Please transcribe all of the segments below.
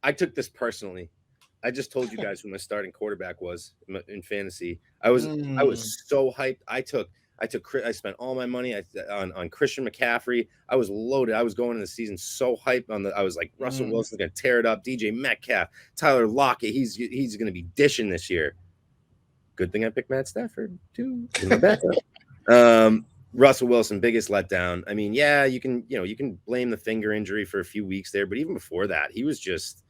I took this personally. I just told you guys who my starting quarterback was in fantasy. I was so hyped. I spent all my money on Christian McCaffrey. I was loaded. I was going into the season so hyped I was like, Russell Wilson's gonna tear it up. DJ Metcalf, Tyler Lockett, he's gonna be dishing this year. Good thing I picked Matt Stafford too in my backup. Russell Wilson, biggest letdown. I mean, yeah, you can blame the finger injury for a few weeks there, but even before that, he was just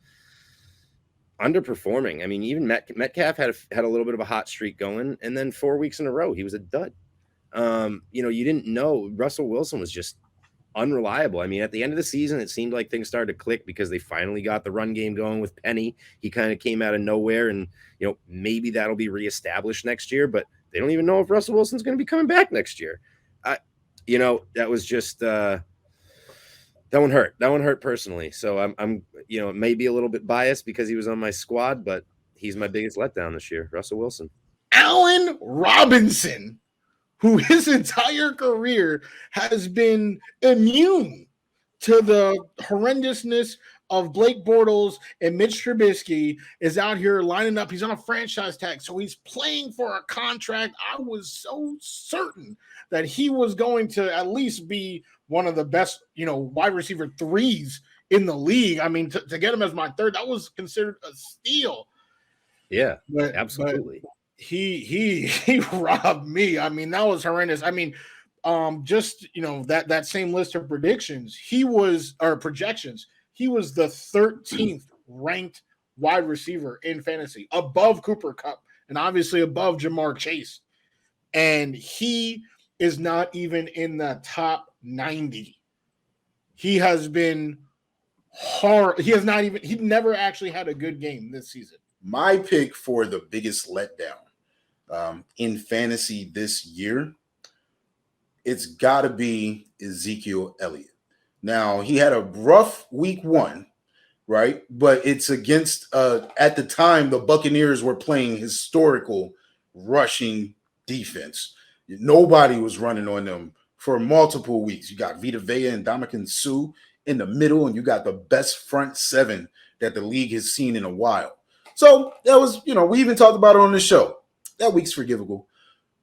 underperforming. I mean, even Metcalf had a little bit of a hot streak going, and then 4 weeks in a row, he was a dud. You didn't know Russell Wilson was just unreliable. I mean, at the end of the season, it seemed like things started to click because they finally got the run game going with Penny. He kind of came out of nowhere, and maybe that'll be reestablished next year, but they don't even know if Russell Wilson's going to be coming back next year. That was just that one hurt. That one hurt personally. So I'm maybe a little bit biased because he was on my squad, but he's my biggest letdown this year, Russell Wilson. Allen Robinson, who his entire career has been immune to the horrendousness of Blake Bortles and Mitch Trubisky, is out here lining up. He's on a franchise tag, so he's playing for a contract. I was so certain that he was going to at least be one of the best, wide receiver threes in the league. I mean, to get him as my third, that was considered a steal. Yeah, absolutely. But he robbed me. I mean, that was horrendous. I mean, that same list of projections, he was the 13th ranked wide receiver in fantasy, above Cooper Kupp and obviously above Jamar Chase. And he is not even in the top 90. He has been hard. He never actually had a good game this season. My pick for the biggest letdown in fantasy this year, it's got to be Ezekiel Elliott. Now, he had a rough week 1, right? But it's against, at the time, the Buccaneers were playing historical rushing defense. Nobody was running on them for multiple weeks. You got Vita Vea and Ndamukong Suh in the middle, and you got the best front seven that the league has seen in a while. So that was, we even talked about it on the show. That week's forgivable.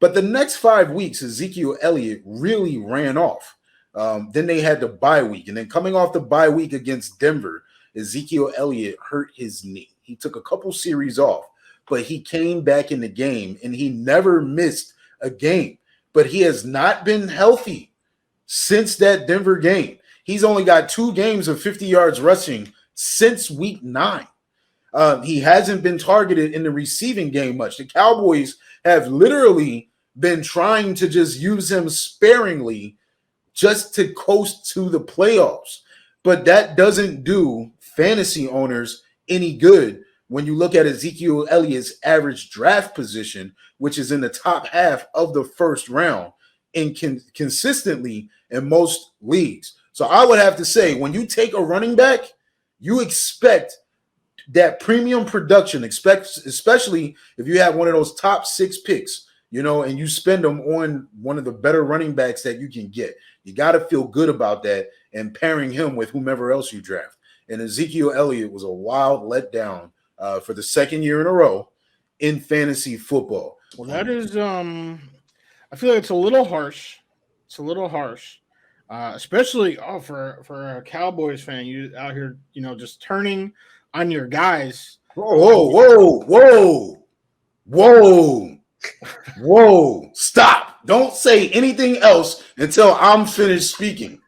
But the next 5 weeks, Ezekiel Elliott really ran off. Then they had the bye week. And then coming off the bye week against Denver, Ezekiel Elliott hurt his knee. He took a couple series off, but he came back in the game, and he never missed a game. But he has not been healthy since that Denver game. He's only got 2 games of 50 yards rushing since week 9. He hasn't been targeted in the receiving game much. The Cowboys have literally been trying to just use him sparingly just to coast to the playoffs. But that doesn't do fantasy owners any good when you look at Ezekiel Elliott's average draft position, which is in the top half of the first round and consistently in most leagues. So I would have to say, when you take a running back, you expect that premium production, especially if you have one of those top 6 picks, and you spend them on one of the better running backs that you can get. You got to feel good about that and pairing him with whomever else you draft. And Ezekiel Elliott was a wild letdown for the second year in a row in fantasy football. Well, that is, I feel like it's a little harsh. It's a little harsh, especially for a Cowboys fan. You out here, just turning on your guys. Whoa. Stop. Don't say anything else until I'm finished speaking.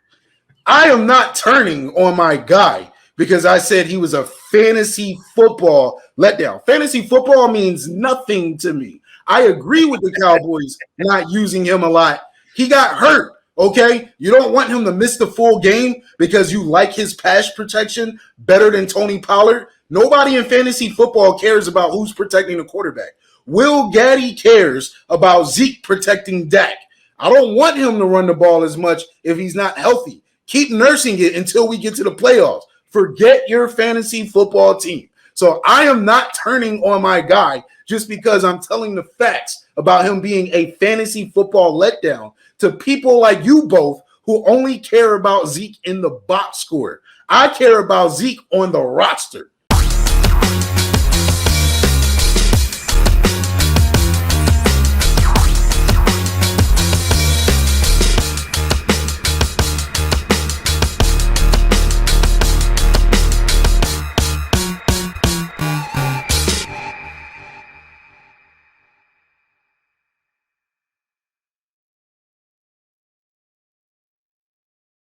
I am not turning on my guy because I said he was a fantasy football letdown. Fantasy football means nothing to me. I agree with the Cowboys not using him a lot. He got hurt, okay? You don't want him to miss the full game because you like his pass protection better than Tony Pollard. Nobody in fantasy football cares about who's protecting the quarterback. Will Gaddy cares about Zeke protecting Dak. I don't want him to run the ball as much if he's not healthy. Keep nursing it until we get to the playoffs. Forget your fantasy football team. So I am not turning on my guy just because I'm telling the facts about him being a fantasy football letdown to people like you both who only care about Zeke in the box score. I care about Zeke on the roster.